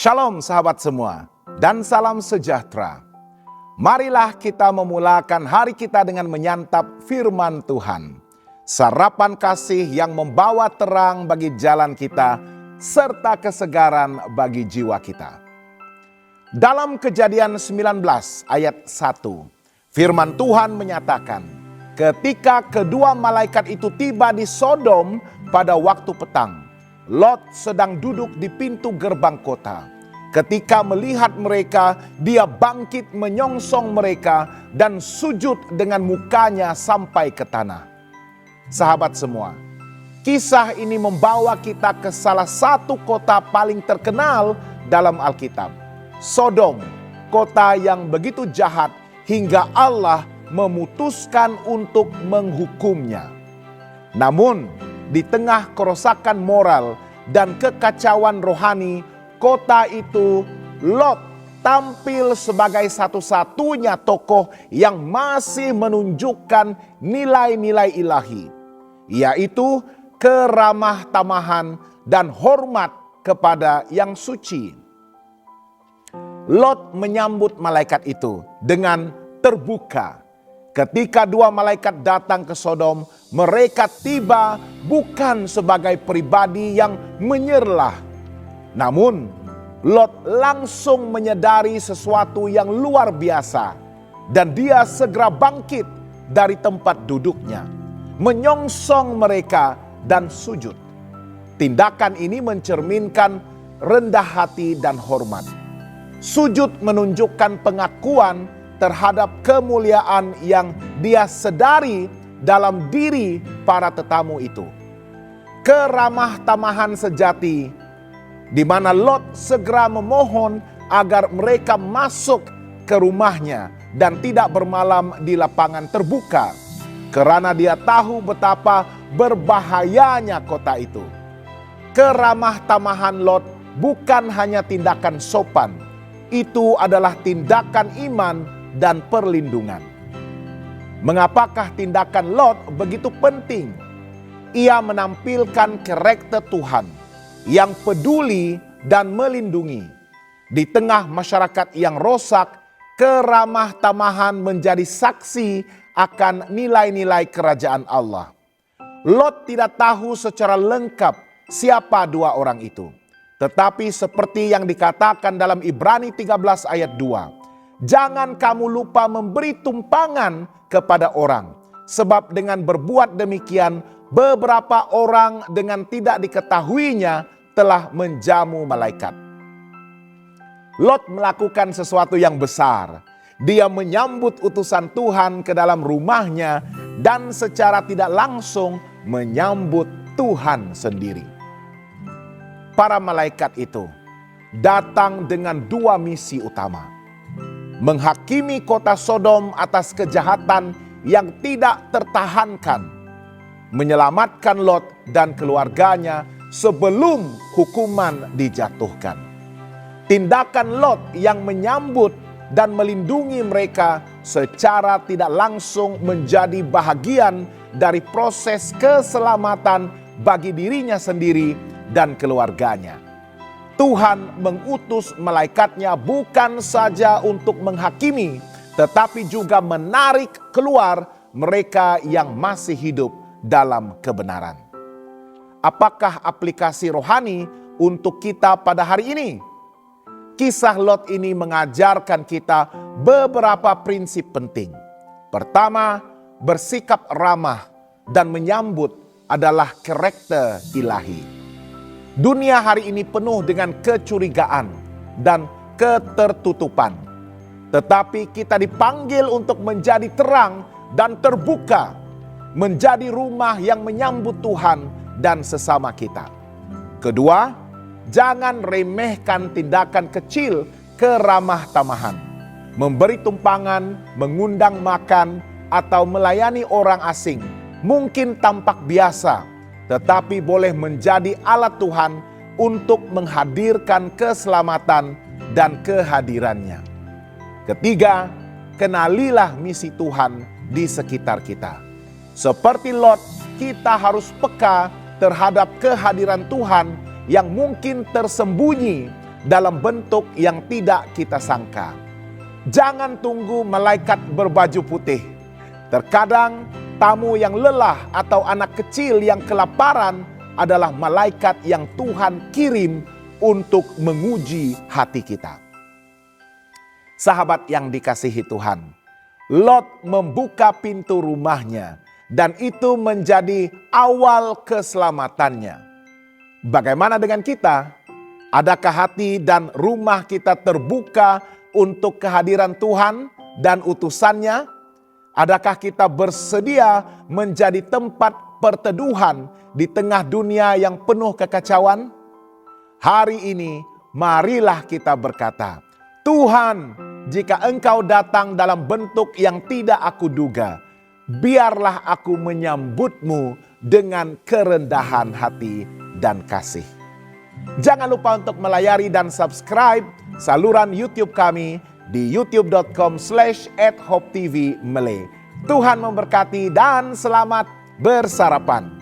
Shalom sahabat semua dan salam sejahtera. Marilah kita memulakan hari kita dengan menyantap firman Tuhan. Sarapan kasih yang membawa terang bagi jalan kita serta kesegaran bagi jiwa kita. Dalam Kejadian 19 ayat 1, firman Tuhan menyatakan, ketika kedua malaikat itu tiba di Sodom pada waktu petang, Lot sedang duduk di pintu gerbang kota. Ketika melihat mereka, dia bangkit menyongsong mereka dan sujud dengan mukanya sampai ke tanah. Sahabat semua, kisah ini membawa kita ke salah satu kota paling terkenal dalam Alkitab. Sodom, kota yang begitu jahat hingga Allah memutuskan untuk menghukumnya. Namun, di tengah kerusakan moral dan kekacauan rohani, kota itu, Lot tampil sebagai satu-satunya tokoh yang masih menunjukkan nilai-nilai ilahi, yaitu keramah tamahan dan hormat kepada yang suci. Lot menyambut malaikat itu dengan terbuka. Ketika dua malaikat datang ke Sodom, mereka tiba bukan sebagai pribadi yang menyerlah. Namun, Lot langsung menyadari sesuatu yang luar biasa. Dan dia segera bangkit dari tempat duduknya, menyongsong mereka dan sujud. Tindakan ini mencerminkan rendah hati dan hormat. Sujud menunjukkan pengakuan terhadap kemuliaan yang dia sedari dalam diri para tetamu itu. Keramah tamahan sejati, di mana Lot segera memohon agar mereka masuk ke rumahnya dan tidak bermalam di lapangan terbuka, karena dia tahu betapa berbahayanya kota itu. Keramah tamahan Lot bukan hanya tindakan sopan, itu adalah tindakan iman dan perlindungan. Mengapakah tindakan Lot begitu penting? Ia menampilkan karakter Tuhan yang peduli dan melindungi. Di tengah masyarakat yang rosak, keramah tamahan menjadi saksi akan nilai-nilai kerajaan Allah. Lot tidak tahu secara lengkap siapa dua orang itu. Tetapi seperti yang dikatakan dalam Ibrani 13 ayat 2, jangan kamu lupa memberi tumpangan kepada orang, sebab dengan berbuat demikian beberapa orang dengan tidak diketahuinya telah menjamu malaikat. Lot melakukan sesuatu yang besar. Dia menyambut utusan Tuhan ke dalam rumahnya dan secara tidak langsung menyambut Tuhan sendiri. Para malaikat itu datang dengan dua misi utama: menghakimi kota Sodom atas kejahatan yang tidak tertahankan, menyelamatkan Lot dan keluarganya sebelum hukuman dijatuhkan. Tindakan Lot yang menyambut dan melindungi mereka secara tidak langsung menjadi bahagian dari proses keselamatan bagi dirinya sendiri dan keluarganya. Tuhan mengutus malaikatnya bukan saja untuk menghakimi, tetapi juga menarik keluar mereka yang masih hidup dalam kebenaran. Apakah aplikasi rohani untuk kita pada hari ini? Kisah Lot ini mengajarkan kita beberapa prinsip penting. Pertama, bersikap ramah dan menyambut adalah karakter ilahi. Dunia hari ini penuh dengan kecurigaan dan ketertutupan. Tetapi kita dipanggil untuk menjadi terang dan terbuka, menjadi rumah yang menyambut Tuhan dan sesama kita. Kedua, jangan remehkan tindakan kecil keramah tamahan. Memberi tumpangan, mengundang makan, atau melayani orang asing mungkin tampak biasa, tetapi boleh menjadi alat Tuhan untuk menghadirkan keselamatan dan kehadirannya. Ketiga, kenalilah misi Tuhan di sekitar kita. Seperti Lot, kita harus peka terhadap kehadiran Tuhan yang mungkin tersembunyi dalam bentuk yang tidak kita sangka. Jangan tunggu malaikat berbaju putih. Terkadang tamu yang lelah atau anak kecil yang kelaparan adalah malaikat yang Tuhan kirim untuk menguji hati kita. Sahabat yang dikasihi Tuhan, Lot membuka pintu rumahnya dan itu menjadi awal keselamatannya. Bagaimana dengan kita? Adakah hati dan rumah kita terbuka untuk kehadiran Tuhan dan utusannya? Adakah kita bersedia menjadi tempat perteduhan di tengah dunia yang penuh kekacauan? Hari ini marilah kita berkata, Tuhan, jika Engkau datang dalam bentuk yang tidak aku duga, biarlah aku menyambut-Mu dengan kerendahan hati dan kasih. Jangan lupa untuk melayari dan subscribe saluran YouTube kami di youtube.com/@hopetv Malay. Tuhan memberkati dan selamat bersarapan.